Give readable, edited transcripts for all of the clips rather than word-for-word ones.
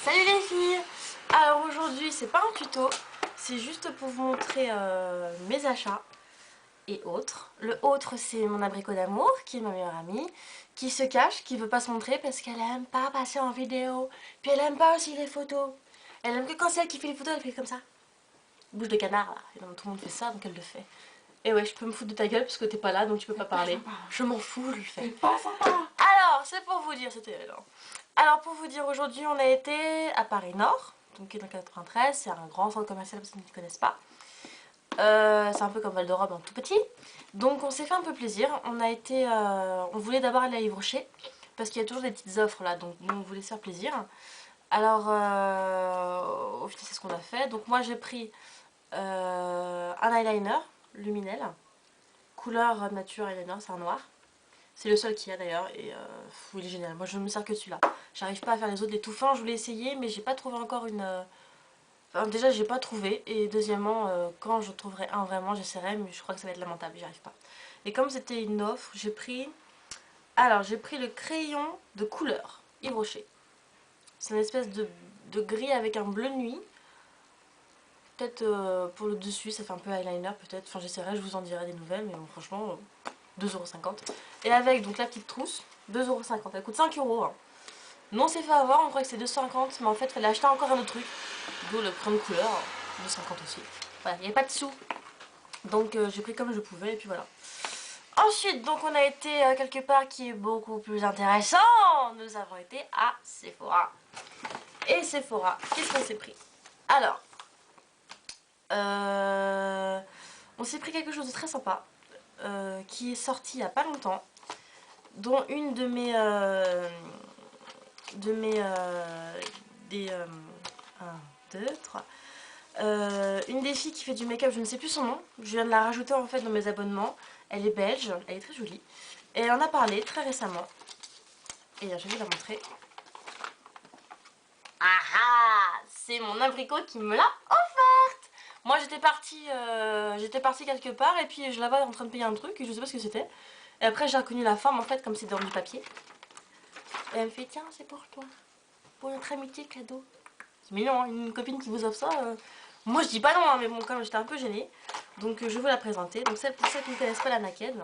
Salut les filles. Alors aujourd'hui c'est pas un tuto, c'est juste pour vous montrer mes achats et autres. Le autre c'est mon abricot d'amour qui est ma meilleure amie, qui se cache, qui veut pas se montrer parce qu'elle aime pas passer en vidéo. Puis elle aime pas aussi les photos. Elle aime que quand c'est elle qui fait les photos, elle fait comme ça. Bouche de canard là. Et donc tout le monde fait ça donc elle le fait. Et ouais, je peux me foutre de ta gueule parce que t'es pas là donc tu peux pas parler. Je m'en fous, je le fais. Alors, c'est pour vous dire, c'était elle. Alors, pour vous dire, aujourd'hui, on a été à Paris Nord, donc qui est dans 93. C'est un grand centre commercial pour ceux qui ne connaissent pas. C'est un peu comme Val d'Europe, en tout petit. Donc, on s'est fait un peu plaisir. On a été, on voulait d'abord aller à Yves Rocher parce qu'il y a toujours des petites offres là, donc nous, on voulait se faire plaisir. Alors, au final, c'est ce qu'on a fait. Donc, moi, j'ai pris un eyeliner luminel, couleur nature eyeliner, c'est un noir. C'est le seul qu'il y a d'ailleurs et il est génial. Moi je ne me sers que celui-là. J'arrive pas à faire les autres, les tout fins. Je voulais essayer mais j'ai pas trouvé encore une... Enfin déjà j'ai pas trouvé. Et deuxièmement quand je trouverai un vraiment j'essaierai, mais je crois que ça va être lamentable, j'y arrive pas. Et comme c'était une offre, j'ai pris... Alors j'ai pris le crayon de couleur Yves Rocher. C'est une espèce de gris avec un bleu nuit. Peut-être pour le dessus ça fait un peu eyeliner peut-être. Enfin j'essaierai, je vous en dirai des nouvelles. Mais bon franchement 2,50 €. Et avec donc la petite trousse, 2,50 €. Elle coûte 5 €. Hein. Nous on s'est fait avoir, on croit que c'est 2,50 €, mais en fait il fallait acheter encore un autre truc. D'où le crayon de couleur, 2,50 € aussi. Voilà, il n'y avait pas de sous. Donc j'ai pris comme je pouvais et puis voilà. Ensuite, donc on a été quelque part qui est beaucoup plus intéressant. Nous avons été à Sephora. Et Sephora, qu'est-ce qu'on s'est pris? Alors, on s'est pris quelque chose de très sympa. Qui est sorti il n'y a pas longtemps, dont une de mes un, deux, trois, une des filles qui fait du make-up, je ne sais plus son nom, je viens de la rajouter en fait dans mes abonnements. Elle est belge, elle est très jolie et elle en a parlé très récemment et je vais vous la montrer. Ah ah, c'est mon abricot qui me l'a offerte. Moi j'étais partie quelque part et puis je la vois en train de payer un truc et je sais pas ce que c'était. Et après j'ai reconnu la forme en fait comme c'est dans du papier. Et elle me fait tiens c'est pour toi. Pour notre amitié cadeau. C'est mignon hein, une copine qui vous offre ça. Moi je dis pas non hein, mais bon quand même j'étais un peu gênée. Donc je vais vous la présenter. Donc pour ceux qui ne connaissent pas la Naked.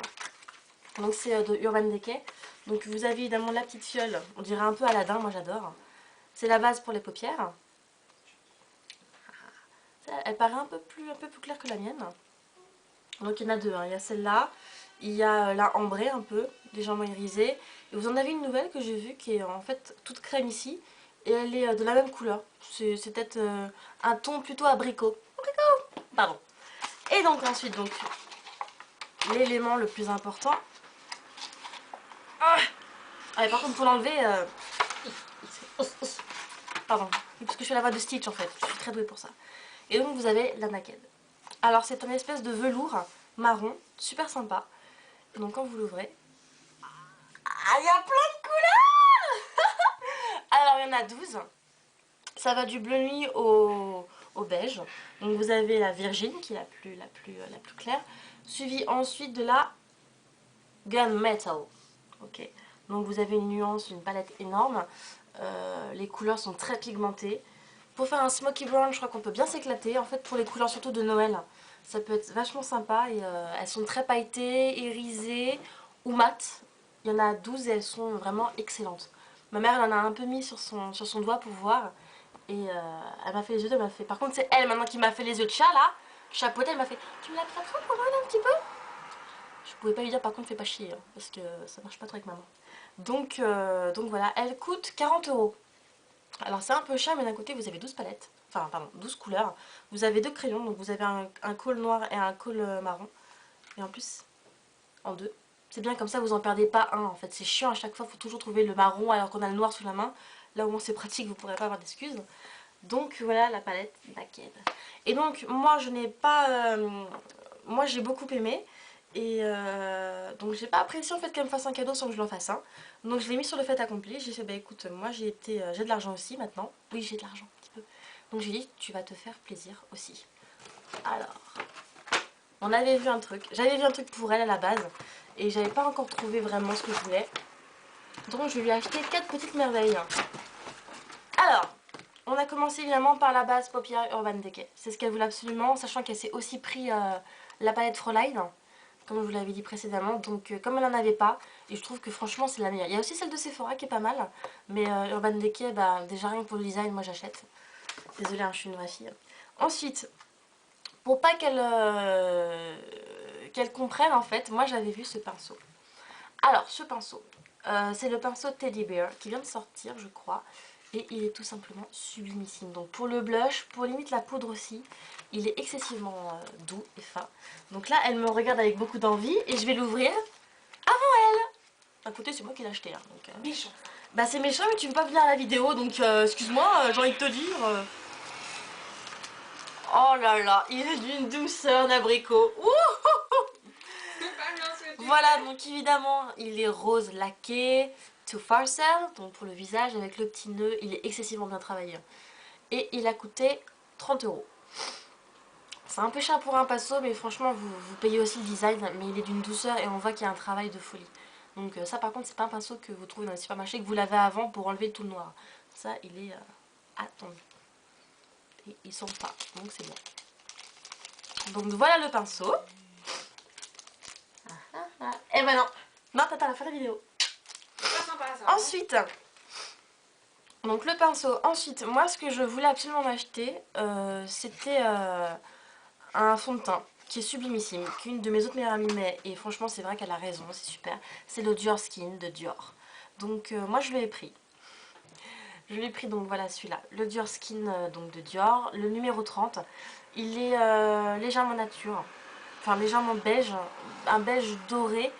Donc c'est de Urban Decay. Donc vous avez évidemment la petite fiole. On dirait un peu Aladdin, moi j'adore. C'est la base pour les paupières. Elle paraît un peu plus claire que la mienne. Donc il y en a deux, hein. Il y a celle-là, il y a la ambrée un peu, légèrement irisée. Et vous en avez une nouvelle que j'ai vue qui est en fait toute crème ici. Et elle est de la même couleur. C'est peut-être un ton plutôt abricot. Abricot. Pardon. Et donc ensuite, donc l'élément le plus important. Ah ouais, par contre pour l'enlever... Pardon. Parce que je fais la voix de Stitch en fait. Je suis très douée pour ça. Et donc vous avez la Naked. Alors c'est un espèce de velours marron, super sympa. Et donc quand vous l'ouvrez, ah, il y a plein de couleurs. Alors il y en a 12. Ça va du bleu nuit au beige. Donc vous avez la virgin qui est la plus claire. Suivi ensuite de la gunmetal. Ok. Donc vous avez une nuance, une palette énorme. Les couleurs sont très pigmentées. Pour faire un smoky brown, je crois qu'on peut bien s'éclater. En fait, pour les couleurs surtout de Noël, ça peut être vachement sympa. Et elles sont très pailletées, irisées ou mates. Il y en a 12 et elles sont vraiment excellentes. Ma mère, elle en a un peu mis sur son doigt pour voir. Et elle m'a fait les yeux, elle m'a fait... Par contre, c'est elle maintenant qui m'a fait les yeux de chat, là. Chapeauté, elle m'a fait... Tu me la prêteras pour Noël un petit peu? Je pouvais pas lui dire, par contre, fais pas chier. Hein, parce que ça marche pas trop avec maman. Donc voilà, elle coûte 40 €. Alors c'est un peu cher mais d'un côté vous avez 12 palettes, enfin pardon 12 couleurs, vous avez deux crayons, donc vous avez un col noir et un col marron, et en plus en deux, c'est bien comme ça vous en perdez pas un en fait, c'est chiant à chaque fois, il faut toujours trouver le marron alors qu'on a le noir sous la main, là au moins c'est pratique, vous pourrez pas avoir d'excuses. Donc voilà la palette Naked. Et donc moi je n'ai pas, moi j'ai beaucoup aimé. Et donc j'ai pas apprécié en fait qu'elle me fasse un cadeau sans que je l'en fasse un. Donc je l'ai mis sur le fait accompli. J'ai fait bah écoute moi j'ai de l'argent aussi maintenant. Oui j'ai de l'argent un petit peu. Donc j'ai dit tu vas te faire plaisir aussi. Alors on avait vu un truc. J'avais vu un truc pour elle à la base. Et j'avais pas encore trouvé vraiment ce que je voulais. Donc je lui ai acheté 4 petites merveilles. Alors On a commencé évidemment par la base paupières Urban Decay. C'est ce qu'elle voulait absolument, sachant qu'elle s'est aussi pris la palette Fräulein, comme je vous l'avais dit précédemment. Donc comme elle n'en avait pas, et je trouve que franchement c'est la meilleure. Il y a aussi celle de Sephora qui est pas mal, mais Urban Decay, bah, déjà rien que pour le design, moi j'achète. Désolée, hein, je suis une vraie fille. Ensuite, pour pas qu'elle comprenne en fait, moi j'avais vu ce pinceau. Alors ce pinceau, c'est le pinceau Teddy Bear qui vient de sortir je crois. Et il est tout simplement sublimissime. Donc pour le blush, pour limite la poudre aussi, il est excessivement doux et fin. Donc là elle me regarde avec beaucoup d'envie et je vais l'ouvrir avant elle. D'un côté c'est moi qui l'ai acheté. Hein, donc, Méchant. Bah c'est méchant mais tu veux pas venir à la vidéo donc excuse-moi, j'ai envie de te dire... Oh là là, il est d'une douceur d'abricot. Voilà, donc évidemment, il est rose laqué, to Farcel, donc pour le visage avec le petit nœud, il est excessivement bien travaillé. Et il a coûté 30 €. C'est un peu cher pour un pinceau, mais franchement, vous payez aussi le design, mais il est d'une douceur et on voit qu'il y a un travail de folie. Donc ça par contre, c'est pas un pinceau que vous trouvez dans les supermarchés, que vous l'avez avant pour enlever tout le noir. Ça, il est attendu. Et ils sont pas, donc c'est bon. Donc voilà le pinceau. Et ben non. Non, t'as la fin de la vidéo. Pas sympa ça. Ensuite, donc le pinceau. Ensuite, moi ce que je voulais absolument m'acheter, c'était un fond de teint qui est sublimissime, qu'une de mes autres meilleures amies met. Et franchement, c'est vrai qu'elle a raison, c'est super. C'est le Dior Skin de Dior. Donc moi je l'ai pris. Je l'ai pris donc voilà celui-là. Le Dior Skin donc de Dior. Le numéro 30. Il est légèrement nature. Enfin légèrement beige. Un beige doré.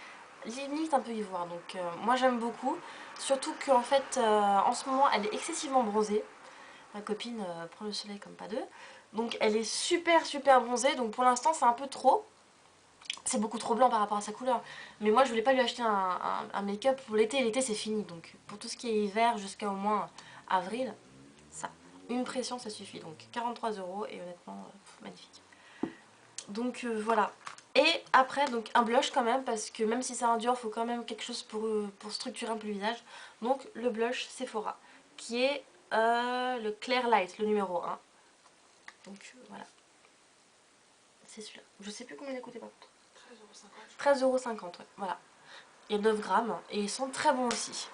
Limite un peu ivoire, donc moi j'aime beaucoup, surtout qu'en fait en ce moment elle est excessivement bronzée, ma copine prend le soleil comme pas deux, donc elle est super bronzée, donc pour l'instant c'est un peu trop, c'est beaucoup trop blanc par rapport à sa couleur, mais moi je voulais pas lui acheter un make-up pour l'été c'est fini, donc pour tout ce qui est hiver jusqu'à au moins avril, ça, une pression ça suffit, donc 43 € et honnêtement magnifique. Donc voilà. Et après, donc un blush quand même, parce que même si c'est un Dior, il faut quand même quelque chose pour structurer un peu le visage. Donc le blush Sephora, qui est le Clear Light, le numéro 1. Donc voilà. C'est celui-là. Je sais plus combien il a coûté par contre. 13,50 €, ouais, voilà. Il y a 9 grammes et ils sont très bons aussi.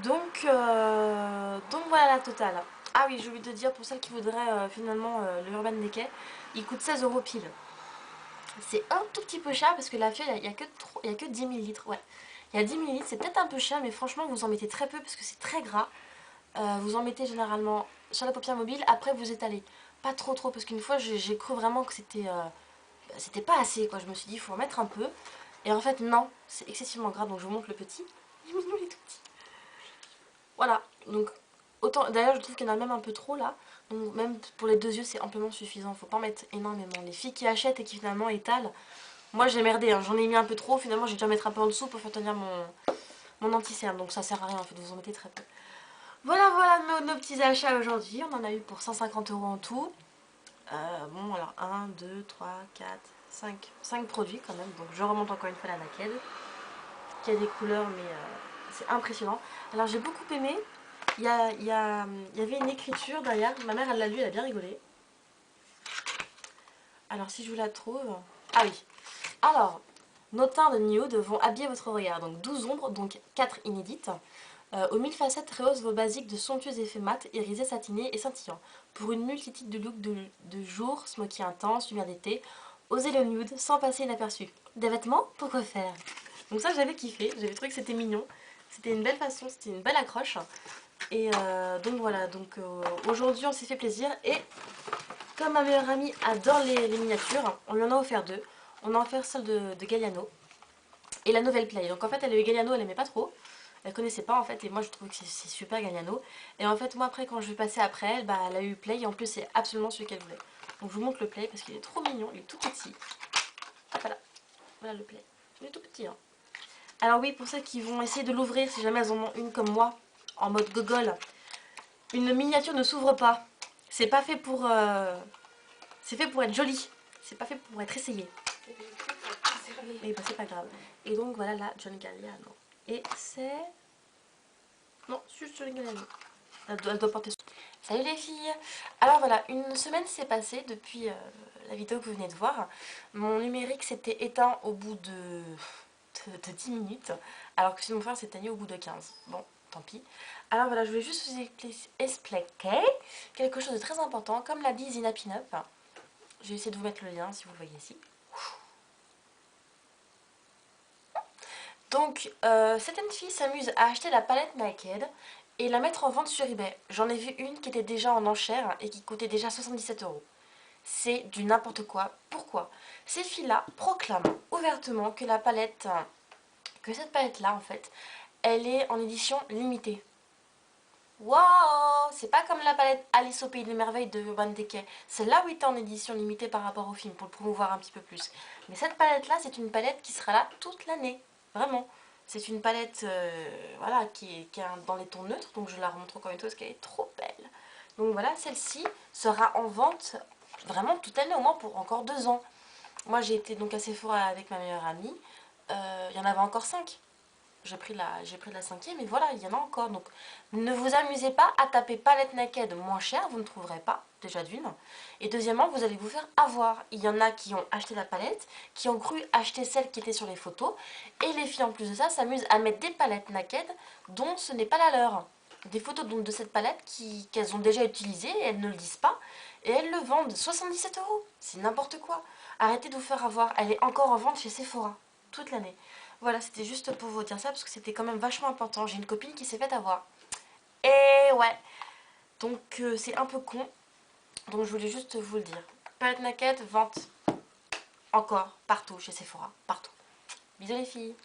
Donc voilà la totale. Ah oui, j'ai oublié de dire, pour celles qui voudraient finalement le Urban Decay, il coûte 16 € pile. C'est un tout petit peu cher parce que la feuille, il n'y a que 10 ml. Ouais. Il y a 10 ml, c'est peut-être un peu cher, mais franchement, vous en mettez très peu parce que c'est très gras. Vous en mettez généralement sur la paupière mobile, après vous étalez. Pas trop parce qu'une fois, j'ai cru vraiment que c'était pas assez, quoi. Je me suis dit, il faut en mettre un peu. Et en fait, non, c'est excessivement gras, donc je vous montre le petit. Il est mignon, il est tout petit. Voilà, donc autant. D'ailleurs, je trouve qu'il y en a même un peu trop là. Donc même pour les 2 yeux, c'est amplement suffisant. Faut pas en mettre énormément. Les filles qui achètent et qui finalement étalent, moi j'ai merdé, hein. J'en ai mis un peu trop, finalement j'ai dû en mettre un peu en dessous pour faire tenir mon anti-cerne, donc ça sert à rien en fait, vous en mettez très peu. Voilà nos petits achats aujourd'hui, on en a eu pour 150 € en tout. Bon alors 1, 2, 3, 4, 5 produits quand même, donc je remonte encore une fois la Naked, qui a des couleurs mais c'est impressionnant. Alors j'ai beaucoup aimé, il y avait une écriture derrière, ma mère elle l'a lu, elle a bien rigolé. Alors si je vous la trouve... Ah oui. Alors, nos teints de nude vont habiller votre regard. Donc 12 ombres, donc 4 inédites. Aux 1000 facettes rehaussent vos basiques de somptueux effets mat, irisés, satinés et scintillants. Pour une multitude de looks de jour, smoky intense, lumière d'été, osez le nude sans passer inaperçu. Des vêtements, pourquoi faire? Donc ça j'avais kiffé, j'avais trouvé que c'était mignon. C'était une belle façon, c'était une belle accroche. Et donc voilà, donc aujourd'hui on s'est fait plaisir et... Comme ma meilleure amie adore les miniatures, on lui en a offert 2. On a offert celle de Galliano et la nouvelle Play. Donc en fait, elle avait Galliano, elle aimait pas trop. Elle connaissait pas en fait, et moi je trouve que c'est super Galliano. Et en fait, moi après, quand je vais passer après elle, bah, elle a eu Play et en plus, c'est absolument celui qu'elle voulait. Donc je vous montre le Play parce qu'il est trop mignon, il est tout petit. Hop là, voilà le Play. Il est tout petit, hein. Alors oui, pour ceux qui vont essayer de l'ouvrir, si jamais elles en ont une comme moi, en mode gogol, une miniature ne s'ouvre pas. C'est pas fait pour... C'est fait pour être joli. C'est pas fait pour être essayé. Mais bah c'est pas grave. Et donc voilà la John Galliano. Et c'est... Non, juste John Galliano. Elle doit porter... Salut les filles. Alors voilà, une semaine s'est passée depuis la vidéo que vous venez de voir. Mon numérique s'était éteint au bout de 10 minutes, alors que celui de mon frère s'est éteint au bout de 15. Bon, tant pis. Alors voilà, je voulais juste vous expliquer quelque chose de très important. Comme l'a dit Zina Pinup, je vais essayer de vous mettre le lien si vous le voyez ici. Donc, certaines filles s'amusent à acheter la palette Naked et la mettre en vente sur eBay. J'en ai vu une qui était déjà en enchère et qui coûtait déjà 77 €. C'est du n'importe quoi. Pourquoi? Ces filles-là proclament ouvertement que la palette, que cette palette-là, en fait, elle est en édition limitée. Waouh! C'est pas comme la palette Alice au Pays des Merveilles de Urban Decay. Celle-là, oui, est en édition limitée par rapport au film, pour le promouvoir un petit peu plus. Mais cette palette-là, c'est une palette qui sera là toute l'année. Vraiment. C'est une palette voilà, qui est dans les tons neutres, donc je la remontre encore une fois parce qu'elle est trop belle. Donc voilà, celle-ci sera en vente vraiment toute l'année, au moins pour encore 2 ans. Moi, j'ai été donc à Sephora avec ma meilleure amie. Il y en avait encore 5. J'ai pris la 5e et voilà, il y en a encore. Donc ne vous amusez pas à taper palette naked moins cher, vous ne trouverez pas, déjà d'une. Et deuxièmement, vous allez vous faire avoir. Il y en a qui ont acheté la palette, qui ont cru acheter celle qui était sur les photos. Et les filles en plus de ça s'amusent à mettre des palettes naked dont ce n'est pas la leur. Des photos donc de cette palette qu'elles ont déjà utilisées et elles ne le disent pas. Et elles le vendent 77 €. C'est n'importe quoi. Arrêtez de vous faire avoir. Elle est encore en vente chez Sephora toute l'année. Voilà, c'était juste pour vous dire ça parce que c'était quand même vachement important. J'ai une copine qui s'est faite avoir. Et ouais, donc c'est un peu con. Donc je voulais juste vous le dire. Palette Naked, vente encore partout chez Sephora, partout. Bisous les filles.